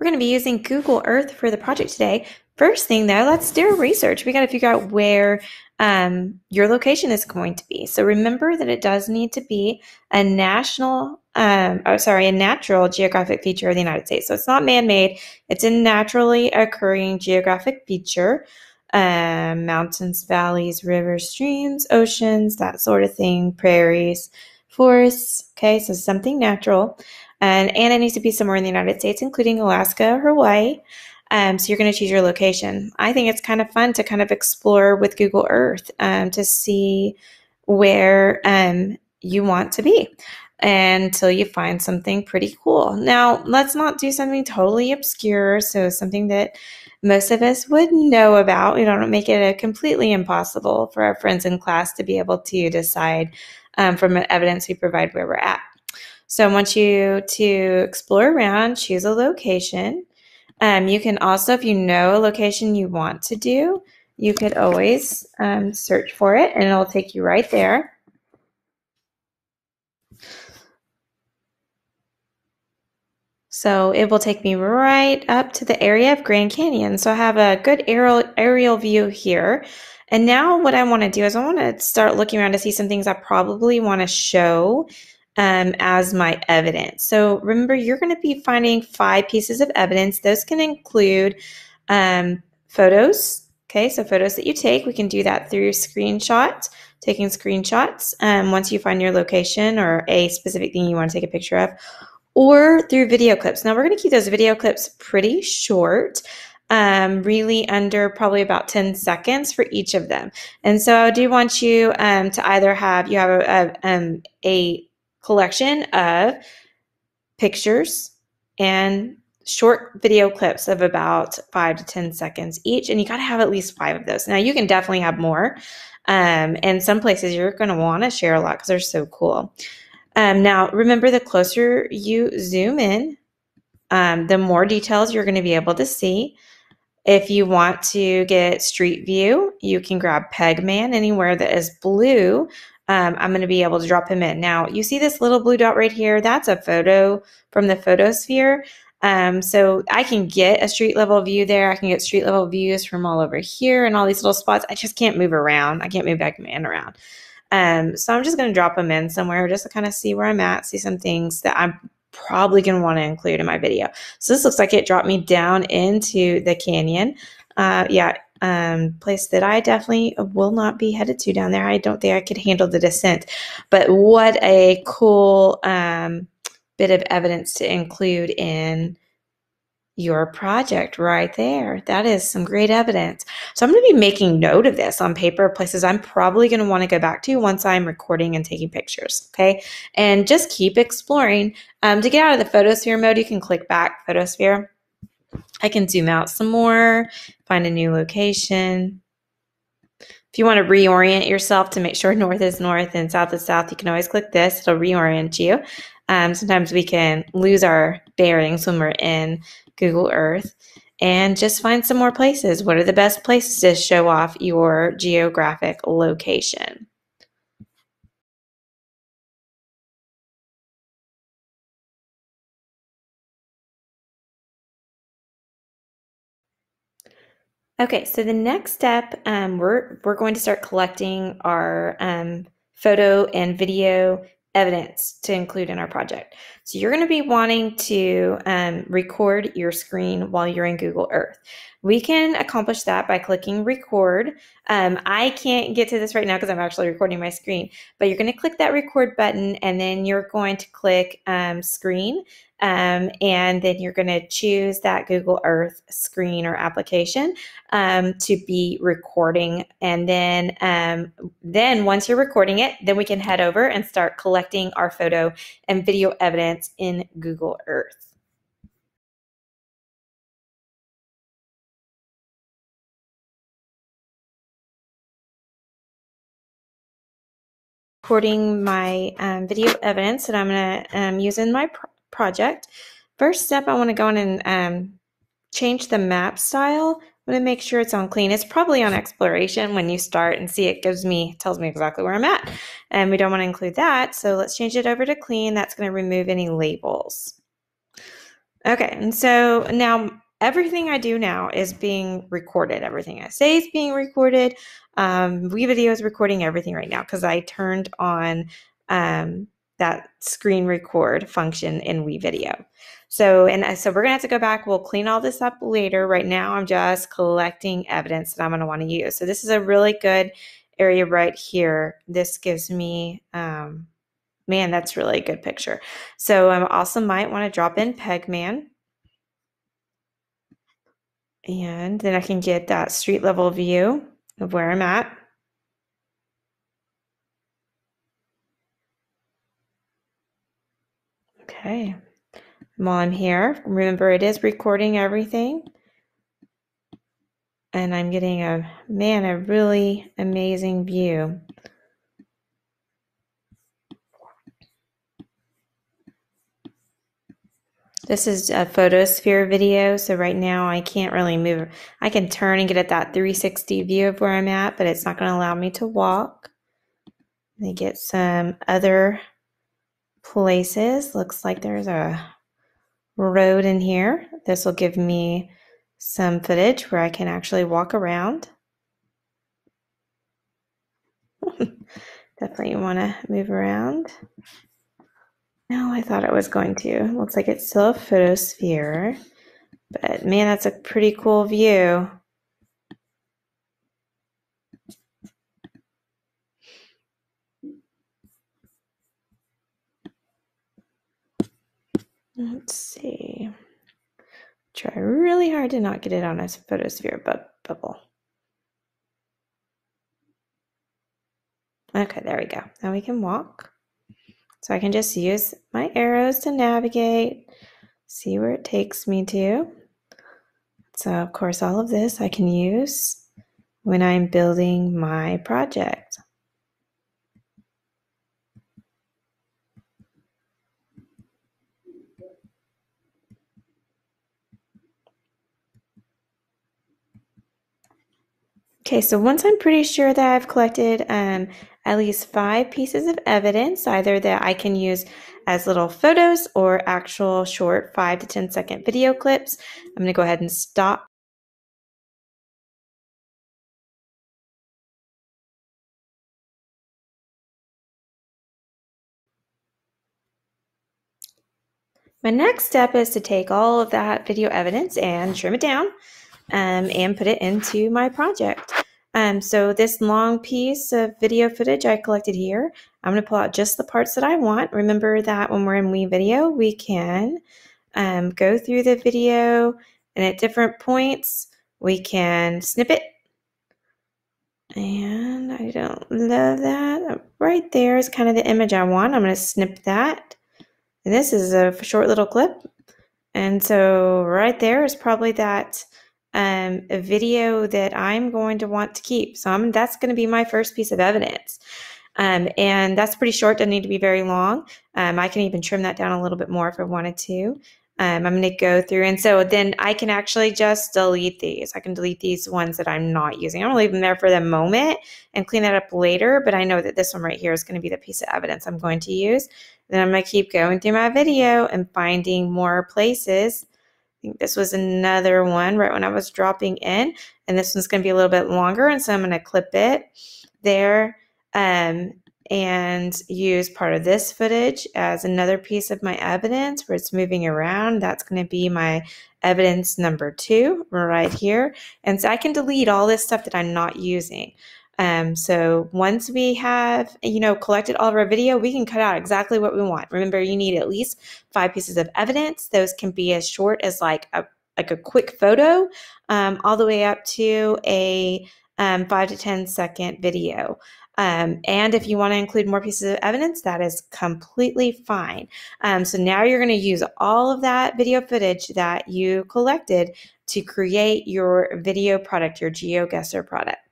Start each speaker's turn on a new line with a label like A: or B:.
A: We're going to be using Google Earth for the project today. First thing though, let's do research. We got to figure out where your location is going to be. So remember that it does need to be a a natural geographic feature of the United States. So it's not man-made. It's a naturally occurring geographic feature. Mountains, valleys, rivers, streams, oceans, that sort of thing, prairies, forests. Okay, so something natural. And it needs to be somewhere in the United States, including Alaska or Hawaii. So you're going to choose your location. I think it's kind of fun to kind of explore with Google Earth to see where you want to be until you find something pretty cool. Now, let's not do something totally obscure, so something that most of us would know about. We don't make it completely impossible for our friends in class to be able to decide from the evidence we provide where we're at. So I want you to explore around, choose a location. You can also, if you know a location you want to do, you could always search for it and it'll take you right there. So it will take me right up to the area of Grand Canyon. So I have a good aerial view here. And now what I want to do is I want to start looking around to see some things I probably want to show as my evidence. So remember, you're going to be finding 5 pieces of evidence. Those can include photos. Okay, so photos that you take, we can do that through taking screenshots once you find your location or a specific thing you want to take a picture of, or through video clips. Now we're going to keep those video clips pretty short, really under probably about 10 seconds for each of them. And so I do want you to either have a collection of pictures and short video clips of about 5 to 10 seconds each, and you got to have at least 5 of those. Now you can definitely have more, and some places you're going to want to share a lot because they're so cool. Now remember, the closer you zoom in, the more details you're going to be able to see. If you want to get street view, you can grab Pegman anywhere that is blue. I'm going to be able to drop him in. Now, you see this little blue dot right here? That's a photo from the photosphere. So I can get a street level view there. I can get street level views from all over here and all these little spots. I just can't move around. I can't move Pegman around. So I'm just going to drop them in somewhere just to kind of see where I'm at, see some things that I'm probably going to want to include in my video. So this looks like it dropped me down into the canyon. Place that I definitely will not be headed to down there. I don't think I could handle the descent, but what a cool bit of evidence to include in your project right there. That is some great evidence. So I'm going to be making note of this on paper, places I'm probably going to want to go back to once I'm recording and taking pictures. Okay. And just keep exploring. To get out of the photosphere mode, you can click back photosphere. I can zoom out some more, find a new location. If you want to reorient yourself to make sure north is north and south is south, you can always click this. It'll reorient you. Sometimes we can lose our bearings when we're in Google Earth, and just find some more places. What are the best places to show off your geographic location? Okay, so the next step, we're going to start collecting our photo and video evidence to include in our project. So you're going to be wanting to record your screen while you're in Google Earth. We can accomplish that by clicking record. I can't get to this right now because I'm actually recording my screen, but you're going to click that record button and then you're going to click screen. And then you're going to choose that Google Earth screen or application to be recording. And then once you're recording it, then we can head over and start collecting our photo and video evidence in Google Earth. Recording my video evidence that I'm going to use in my project. First step, I want to go in and change the map style. I'm going to make sure it's on clean. It's probably on exploration when you start and see it tells me exactly where I'm at. And we don't want to include that. So let's change it over to clean. That's going to remove any labels. Okay, and so now everything I do now is being recorded. Everything I say is being recorded. WeVideo is recording everything right now because I turned on that screen record function in WeVideo. So we're gonna have to go back. We'll clean all this up later. Right now, I'm just collecting evidence that I'm gonna want to use. So this is a really good area right here. This gives me man, that's really a good picture. So I also might want to drop in Pegman. And then I can get that street level view of where I'm at. Okay. And while I'm here, remember it is recording everything. And I'm getting a really amazing view. This is a photosphere video, so right now I can't really move. I can turn and get at that 360 view of where I'm at, but it's not going to allow me to walk. Let me get some other places. Looks like there's a road in here. This will give me some footage where I can actually walk around. Definitely want to move around. No, I thought it was going to. Looks like it's still a photosphere, but man, that's a pretty cool view. Let's see. Try really hard to not get it on a photosphere bubble. Okay, there we go. Now we can walk. So I can just use my arrows to navigate, see where it takes me to. So of course, all of this I can use when I'm building my project. Okay, so once I'm pretty sure that I've collected at least 5 pieces of evidence, either that I can use as little photos or actual short 5 to 10 second video clips, I'm going to go ahead and stop. My next step is to take all of that video evidence and trim it down and put it into my project. So this long piece of video footage I collected here, I'm going to pull out just the parts that I want. Remember that when we're in WeVideo, we can go through the video, and at different points, we can snip it. And I don't love that. Right there is kind of the image I want. I'm going to snip that. And this is a short little clip. And so right there is probably that a video that I'm going to want to keep. So that's going to be my first piece of evidence. And that's pretty short, doesn't need to be very long. I can even trim that down a little bit more if I wanted to. I'm going to go through, and so then I can actually just delete these. I can delete these ones that I'm not using. I'm going to leave them there for the moment and clean that up later, but I know that this one right here is going to be the piece of evidence I'm going to use. Then I'm going to keep going through my video and finding more places. I think this was another one right when I was dropping in, and this one's going to be a little bit longer, and so I'm going to clip it there and use part of this footage as another piece of my evidence where it's moving around. That's going to be my evidence number 2 right here. And so I can delete all this stuff that I'm not using. So once we have, collected all of our video, we can cut out exactly what we want. Remember, you need at least 5 pieces of evidence. Those can be as short as like a quick photo, all the way up to a 5 to 10 second video. And if you want to include more pieces of evidence, that is completely fine. So now you're going to use all of that video footage that you collected to create your video product, your Geoguesser product.